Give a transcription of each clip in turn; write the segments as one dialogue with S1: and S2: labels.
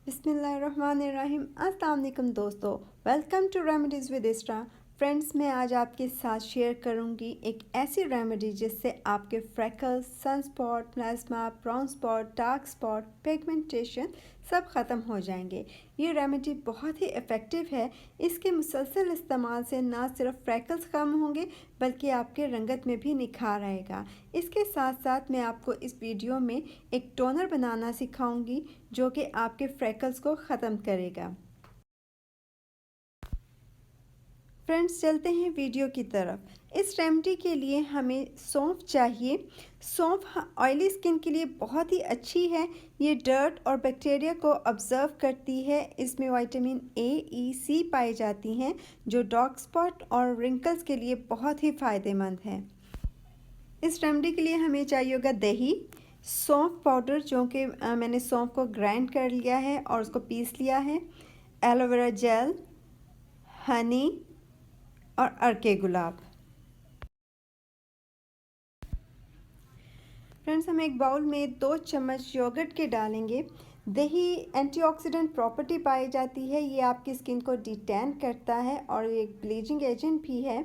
S1: बिस्मिल्लाहिर्रहमानिर्रहीम। अस्सलाम वालेकुम दोस्तों, welcome to remedies with Isra. Friends, मैं आज आपके साथ शेयर करूंगी एक ऐसी रेमेडी जिससे आपके freckles, sunspot, plasma, brown spot, dark spot, pigmentation सब ख़त्म हो जाएंगे। ये रेमेडी बहुत ही इफ़ेक्टिव है। इसके मुसलसल इस्तेमाल से ना सिर्फ फ्रैकल्स कम होंगे बल्कि आपके रंगत में भी निखार आएगा। इसके साथ साथ मैं आपको इस वीडियो में एक टोनर बनाना सिखाऊंगी जो कि आपके फ्रैकल्स को ख़त्म करेगा। फ्रेंड्स, चलते हैं वीडियो की तरफ। इस रेमेडी के लिए हमें सौंफ चाहिए। सौंफ ऑयली स्किन के लिए बहुत ही अच्छी है। ये डर्ट और बैक्टीरिया को ऑब्जर्व करती है। इसमें विटामिन ए, ई, सी पाई जाती हैं जो डार्क स्पॉट और रिंकल्स के लिए बहुत ही फ़ायदेमंद है। इस रेमेडी के लिए हमें चाहिए होगा दही, सौंफ पाउडर जो कि मैंने सौंफ को ग्राइंड कर लिया है और उसको पीस लिया है, एलोवेरा जेल, हनी और अर्के गुलाब। फ्रेंड्स, हम एक बाउल में 2 चम्मच योगर्ट के डालेंगे। दही एंटीऑक्सीडेंट प्रॉपर्टी पाई जाती है। ये आपकी स्किन को डिटैन करता है और एक ब्लीचिंग एजेंट भी है।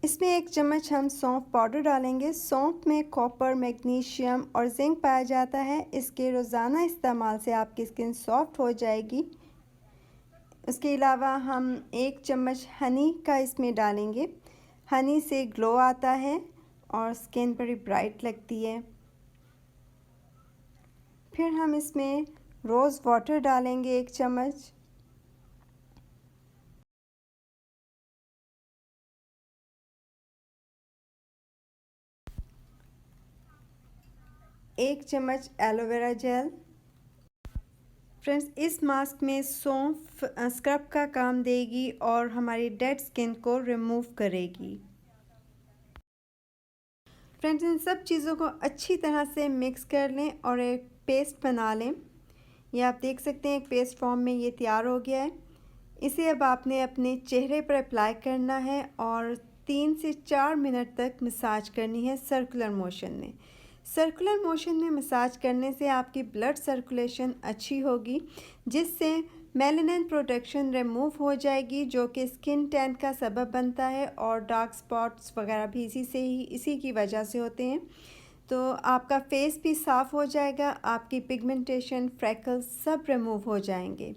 S1: इसमें 1 चम्मच हम सौंफ पाउडर डालेंगे। सौंफ में कॉपर, मैग्नीशियम और जिंक पाया जाता है। इसके रोज़ाना इस्तेमाल से आपकी स्किन सॉफ्ट हो जाएगी। उसके अलावा हम 1 चम्मच हनी का इसमें डालेंगे। हनी से ग्लो आता है और स्किन बड़ी ब्राइट लगती है। फिर हम इसमें रोज़ वाटर डालेंगे 1 चम्मच। एक चम्मच एलोवेरा जेल। फ्रेंड्स, इस मास्क में सौंफ स्क्रब का काम देगी और हमारी डेड स्किन को रिमूव करेगी। फ्रेंड्स, इन सब चीज़ों को अच्छी तरह से मिक्स कर लें और एक पेस्ट बना लें। ये आप देख सकते हैं एक पेस्ट फॉर्म में ये तैयार हो गया है। इसे अब आपने अपने चेहरे पर अप्लाई करना है और 3 से 4 मिनट तक मसाज करनी है सर्कुलर मोशन में। सर्कुलर मोशन में मसाज करने से आपकी ब्लड सर्कुलेशन अच्छी होगी जिससे मेलानिन प्रोटेक्शन रिमूव हो जाएगी जो कि स्किन टैन का सबब बनता है और डार्क स्पॉट्स वगैरह भी इसी की वजह से होते हैं। तो आपका फेस भी साफ़ हो जाएगा, आपकी पिगमेंटेशन, फ्रैकल्स सब रिमूव हो जाएंगे।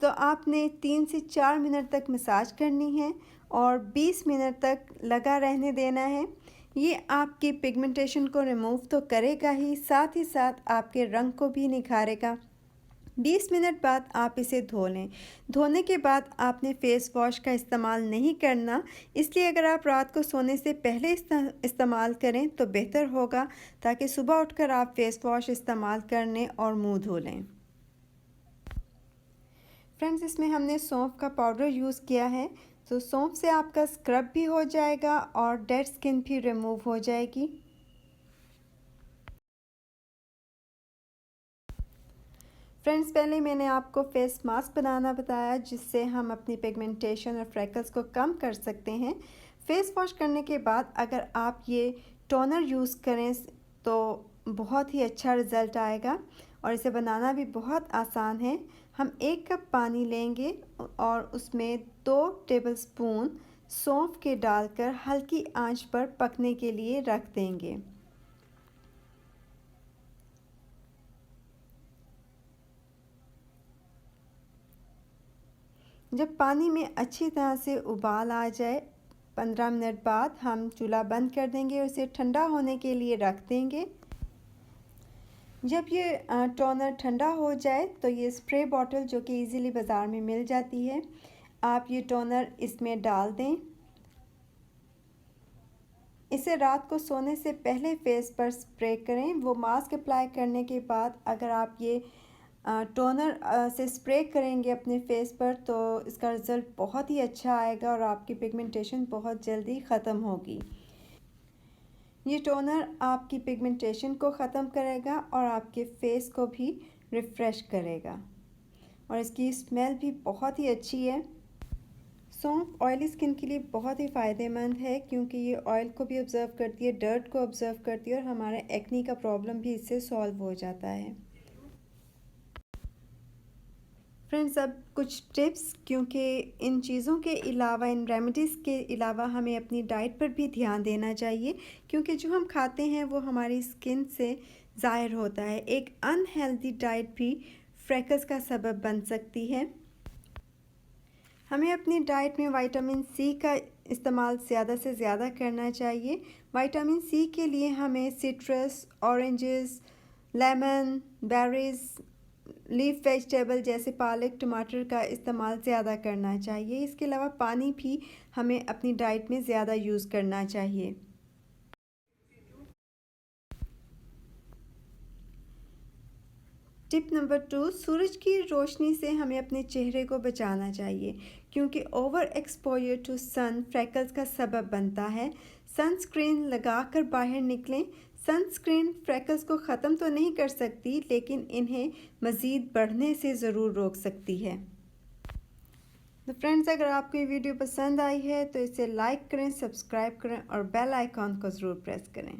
S1: तो आपने 3 से 4 मिनट तक मसाज करनी है और 20 मिनट तक लगा रहने देना है। ये आपकी पिगमेंटेशन को रिमूव तो करेगा ही साथ आपके रंग को भी निखारेगा। 20 मिनट बाद आप इसे धो लें। धोने के बाद आपने फ़ेस वॉश का इस्तेमाल नहीं करना, इसलिए अगर आप रात को सोने से पहले इस्तेमाल करें तो बेहतर होगा ताकि सुबह उठकर आप फ़ेस वॉश इस्तेमाल कर लें और मुँह धो लें। फ्रेंड्स, इसमें हमने सौंफ का पाउडर यूज़ किया है तो सौंफ से आपका स्क्रब भी हो जाएगा और डेड स्किन भी रिमूव हो जाएगी। फ्रेंड्स, पहले मैंने आपको फेस मास्क बनाना बताया जिससे हम अपनी पिगमेंटेशन और फ्रैकल्स को कम कर सकते हैं। फेस वॉश करने के बाद अगर आप ये टोनर यूज़ करें तो बहुत ही अच्छा रिज़ल्ट आएगा और इसे बनाना भी बहुत आसान है। हम 1 कप पानी लेंगे और उसमें 2 टेबलस्पून सौंफ के डालकर हल्की आंच पर पकने के लिए रख देंगे। जब पानी में अच्छी तरह से उबाल आ जाए 15 मिनट बाद हम चूल्हा बंद कर देंगे और इसे ठंडा होने के लिए रख देंगे। जब ये टोनर ठंडा हो जाए तो ये स्प्रे बॉटल जो कि इजीली बाज़ार में मिल जाती है, आप ये टोनर इसमें डाल दें। इसे रात को सोने से पहले फेस पर स्प्रे करें। वो मास्क अप्लाई करने के बाद अगर आप ये टोनर से स्प्रे करेंगे अपने फेस पर तो इसका रिज़ल्ट बहुत ही अच्छा आएगा और आपकी पिगमेंटेशन बहुत जल्दी ख़त्म होगी। ये टोनर आपकी पिगमेंटेशन को ख़त्म करेगा और आपके फेस को भी रिफ़्रेश करेगा और इसकी स्मेल भी बहुत ही अच्छी है। सौंफ ऑयली स्किन के लिए बहुत ही फ़ायदेमंद है क्योंकि ये ऑयल को भी ऑब्ज़र्व करती है, डर्ट को ऑब्ज़र्व करती है और हमारे एक्नी का प्रॉब्लम भी इससे सॉल्व हो जाता है। फ्रेंड्स, अब कुछ टिप्स, क्योंकि इन चीज़ों के अलावा, इन रेमेडीज़ के अलावा हमें अपनी डाइट पर भी ध्यान देना चाहिए, क्योंकि जो हम खाते हैं वो हमारी स्किन से ज़ाहिर होता है। एक अनहेल्दी डाइट भी फ्रैकल्स का सबब बन सकती है। हमें अपनी डाइट में विटामिन सी का इस्तेमाल ज़्यादा से ज़्यादा करना चाहिए। विटामिन सी के लिए हमें citrus, oranges, lemon, berries, leaf vegetable जैसे पालक, टमाटर का इस्तेमाल ज़्यादा करना चाहिए। इसके अलावा पानी भी हमें अपनी डाइट में ज़्यादा यूज़ करना चाहिए। टिप नंबर 2, सूरज की रोशनी से हमें अपने चेहरे को बचाना चाहिए, क्योंकि over exposure to sun freckles का सबब बनता है। सनस्क्रीन लगाकर बाहर निकलें। सनस्क्रीन फ्रैकल्स को ख़त्म तो नहीं कर सकती, लेकिन इन्हें मज़ीद बढ़ने से ज़रूर रोक सकती है। तो फ्रेंड्स, अगर आपको ये वीडियो पसंद आई है तो इसे लाइक करें, सब्सक्राइब करें और बेल आइकॉन को ज़रूर प्रेस करें।